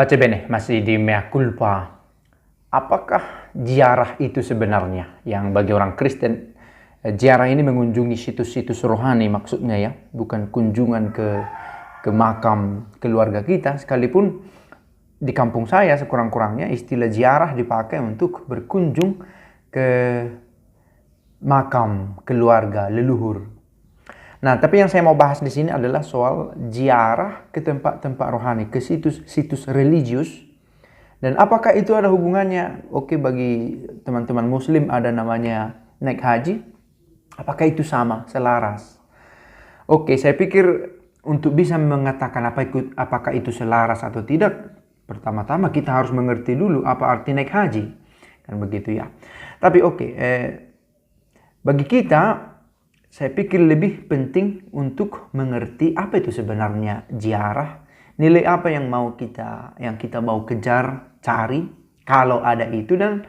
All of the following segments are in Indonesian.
Pace bene, masih di mea culpa. Apakah ziarah itu sebenarnya? Yang bagi orang Kristen, ziarah ini mengunjungi situs-situs rohani maksudnya ya, bukan kunjungan ke makam keluarga kita. Sekalipun di kampung saya sekurang-kurangnya istilah ziarah dipakai untuk berkunjung ke makam keluarga leluhur. Nah, tapi yang saya mau bahas di sini adalah soal ziarah ke tempat-tempat rohani, ke situs-situs religius. Dan apakah itu ada hubungannya? Oke, bagi teman-teman muslim ada namanya naik haji. Apakah itu sama, selaras? Oke, saya pikir untuk bisa mengatakan apakah itu selaras atau tidak, pertama-tama kita harus mengerti dulu apa arti naik haji. Kan begitu ya. Tapi bagi kita, saya pikir lebih penting untuk mengerti apa itu sebenarnya ziarah, nilai apa yang kita mau kejar, cari kalau ada itu, dan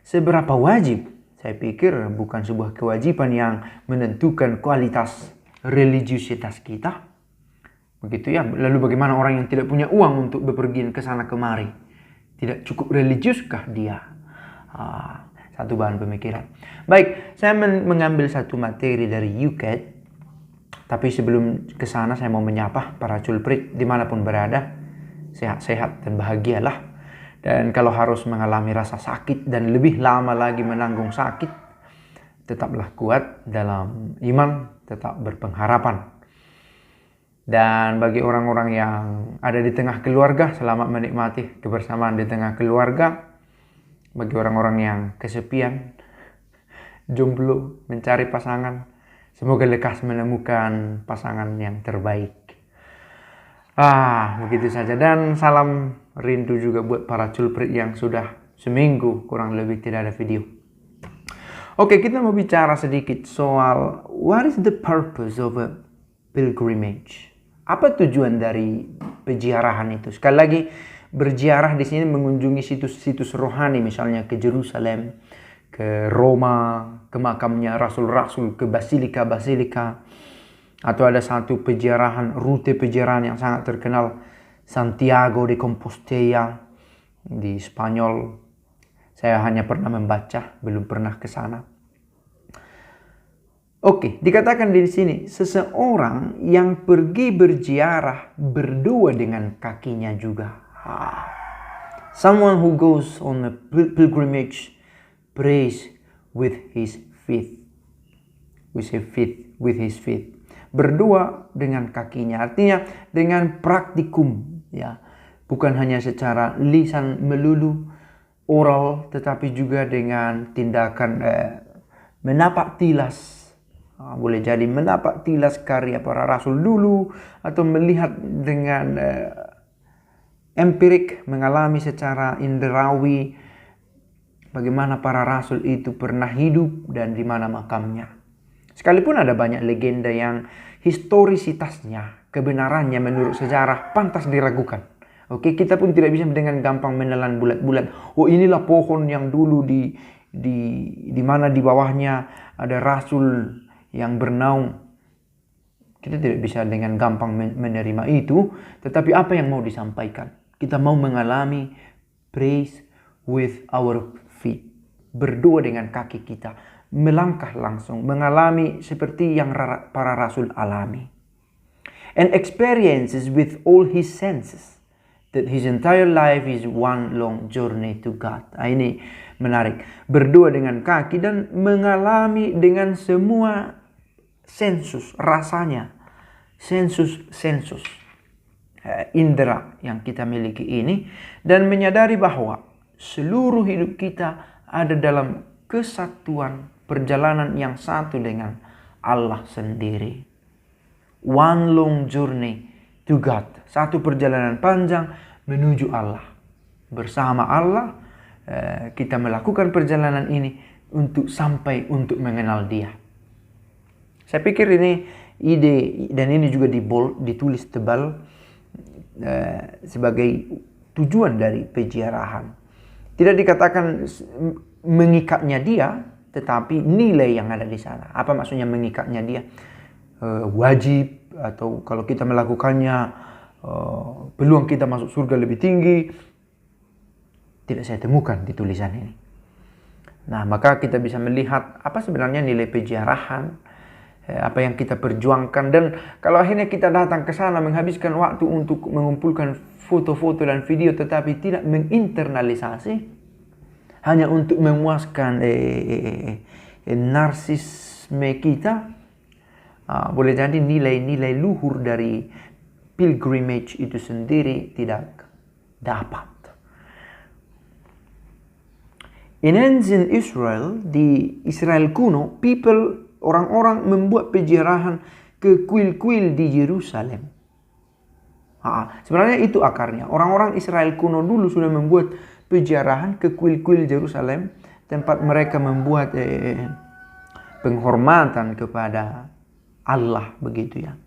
seberapa wajib. Saya pikir bukan sebuah kewajiban yang menentukan kualitas religiusitas kita. Begitu ya. Lalu bagaimana orang yang tidak punya uang untuk bepergian ke sana kemari? Tidak cukup religiuskah dia? Satu bahan pemikiran. Baik, saya mengambil satu materi dari UCAD. Tapi sebelum ke sana saya mau menyapa para culprit dimanapun berada. Sehat-sehat dan bahagialah. Dan kalau harus mengalami rasa sakit dan lebih lama lagi menanggung sakit, tetaplah kuat dalam iman, tetap berpengharapan. Dan bagi orang-orang yang ada di tengah keluarga, selamat menikmati kebersamaan di tengah keluarga. Bagi orang-orang yang kesepian, jomblo, mencari pasangan, semoga lekas menemukan pasangan yang terbaik. Begitu saja. Dan salam rindu juga buat para culprit yang sudah seminggu kurang lebih tidak ada video. Oke, kita mau bicara sedikit soal what is the purpose of a pilgrimage? Apa tujuan dari peziarahan itu? Sekali lagi, berziarah di sini mengunjungi situs-situs rohani, misalnya ke Yerusalem, ke Roma, ke makamnya rasul-rasul, ke basilika-basilika, atau ada satu rute peziarahan yang sangat terkenal, Santiago de Compostela di Spanyol. Saya hanya pernah membaca, belum pernah ke sana. Oke, dikatakan di sini seseorang yang pergi berziarah berdoa dengan kakinya juga. Someone who goes on a pilgrimage prays with his feet. With his feet. Berdoa dengan kakinya, artinya dengan praktikum, ya. Bukan hanya secara lisan melulu, oral, tetapi juga dengan tindakan menapak tilas. Boleh jadi menapak tilas karya para rasul dulu, atau melihat dengan empirik, mengalami secara inderawi bagaimana para rasul itu pernah hidup dan di mana makamnya. Sekalipun ada banyak legenda yang historisitasnya, kebenarannya menurut sejarah pantas diragukan. Oke, kita pun tidak bisa dengan gampang menelan bulat-bulat. Oh, inilah pohon yang dulu di mana di bawahnya ada rasul yang bernaung. Kita tidak bisa dengan gampang menerima itu, tetapi apa yang mau disampaikan? Kita mau mengalami praise with our feet. Berdoa dengan kaki kita. Melangkah langsung. Mengalami seperti yang para rasul alami. And experiences with all his senses. That his entire life is one long journey to God. Ini menarik. Berdoa dengan kaki dan mengalami dengan semua sensus, rasanya. Sensus. Indera yang kita miliki ini, dan menyadari bahwa seluruh hidup kita ada dalam kesatuan perjalanan yang satu dengan Allah sendiri. One long journey to God. Satu perjalanan panjang menuju Allah. Bersama Allah kita melakukan perjalanan ini untuk mengenal Dia. Saya pikir ini ide, dan ini juga ditulis tebal sebagai tujuan dari peziarahan. Tidak dikatakan mengikatnya dia, tetapi nilai yang ada di sana. Apa maksudnya mengikatnya dia? Wajib, atau kalau kita melakukannya peluang kita masuk surga lebih tinggi. Tidak saya temukan di tulisan ini. Nah, maka kita bisa melihat apa sebenarnya nilai peziarahan, apa yang kita perjuangkan. Dan kalau akhirnya kita datang ke sana menghabiskan waktu untuk mengumpulkan foto-foto dan video tetapi tidak menginternalisasi, hanya untuk memuaskan narsisme kita, boleh jadi nilai-nilai luhur dari pilgrimage itu sendiri tidak dapat. In ancient Israel, di Israel kuno, orang-orang membuat peziarahan ke kuil-kuil di Yerusalem. Sebenarnya itu akarnya. Orang-orang Israel kuno dulu sudah membuat peziarahan ke kuil-kuil Yerusalem, tempat mereka membuat penghormatan kepada Allah, begitu ya.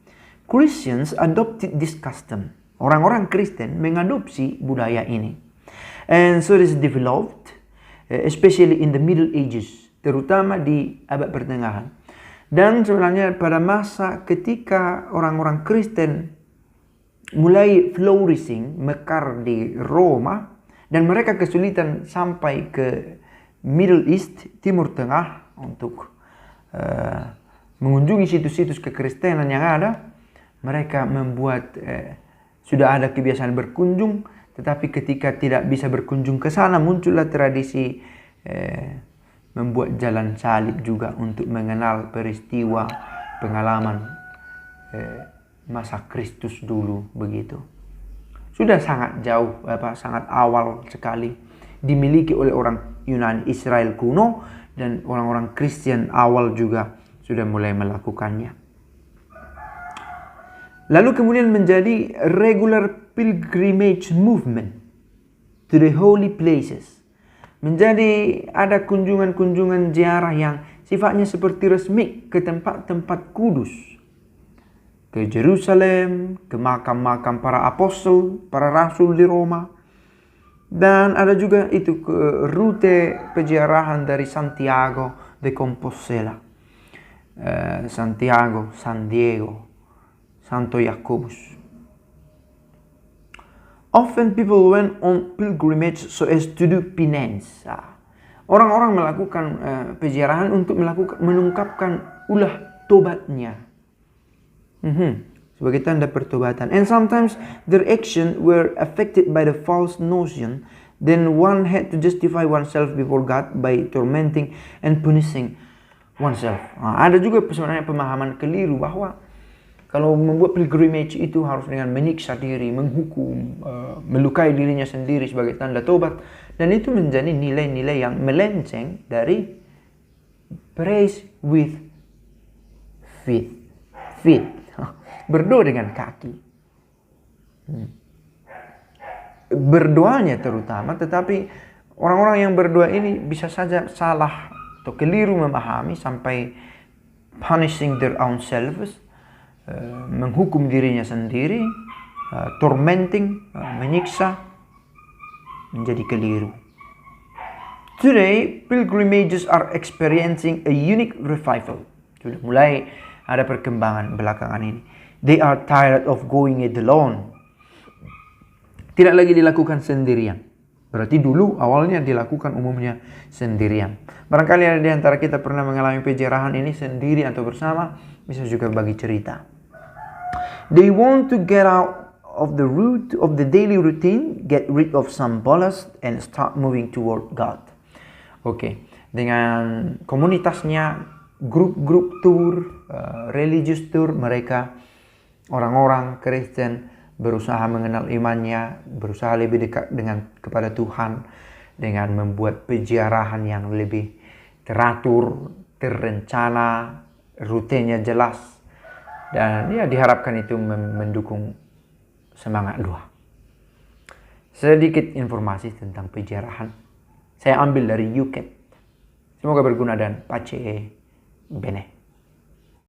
Christians adopted this custom. Orang-orang Kristen mengadopsi budaya ini. And so it is developed, especially in the Middle Ages, terutama di abad pertengahan. Dan sebenarnya pada masa ketika orang-orang Kristen mulai flourishing, mekar di Roma, dan mereka kesulitan sampai ke Middle East, Timur Tengah, untuk mengunjungi situs-situs kekristenan yang ada, mereka membuat, sudah ada kebiasaan berkunjung. Tetapi ketika tidak bisa berkunjung ke sana, muncullah tradisi membuat jalan salib juga untuk mengenal peristiwa pengalaman masa Kristus dulu, begitu. Sudah sangat jauh, sangat awal sekali dimiliki oleh orang Yunani Israel kuno, dan orang-orang Kristen awal juga sudah mulai melakukannya. Lalu kemudian menjadi regular pilgrimage movement to the holy places. Menjadi ada kunjungan-kunjungan ziarah yang sifatnya seperti resmi ke tempat-tempat kudus. Ke Yerusalem, ke makam-makam para apostol, para rasul di Roma. Dan ada juga itu ke rute peziarahan dari Santiago de Compostela, Santiago, San Diego, Santo Yakobus. Often people went on pilgrimage so as to do penance. Orang-orang melakukan peziarahan untuk menungkapkan ulah tobatnya. Sebagai tanda pertobatan. And sometimes their actions were affected by the false notion. Then one had to justify oneself before God by tormenting and punishing oneself. Ada juga sebenarnya pemahaman keliru bahwa kalau membuat pilgrimage itu harus dengan menyiksa diri, menghukum, melukai dirinya sendiri sebagai tanda tobat. Dan itu menjadi nilai-nilai yang melenceng dari praise with faith. Berdoa dengan kaki. Berdoanya terutama, tetapi orang-orang yang berdoa ini bisa saja salah atau keliru memahami sampai punishing their own selves, menghukum dirinya sendiri, tormenting, menyiksa, menjadi keliru. Today, pilgrimages are experiencing a unique revival. Sudah mulai ada perkembangan belakangan ini. They are tired of going it alone. Tidak lagi dilakukan sendirian. Berarti dulu awalnya dilakukan umumnya sendirian. Barangkali ada di antara kita pernah mengalami peziarahan ini sendiri atau bersama, bisa juga bagi cerita. They want to get out of the route of the daily routine, get rid of some ballast and start moving toward God. Oke, dengan komunitasnya, grup-grup tour, religious tour, mereka orang-orang Kristen berusaha mengenal imannya, berusaha lebih dekat kepada Tuhan dengan membuat peziarahan yang lebih teratur, terencana, rutenya jelas, dan ya diharapkan itu mendukung semangat doa. Sedikit informasi tentang peziarahan saya ambil dari UCAT. Semoga berguna dan pace bene.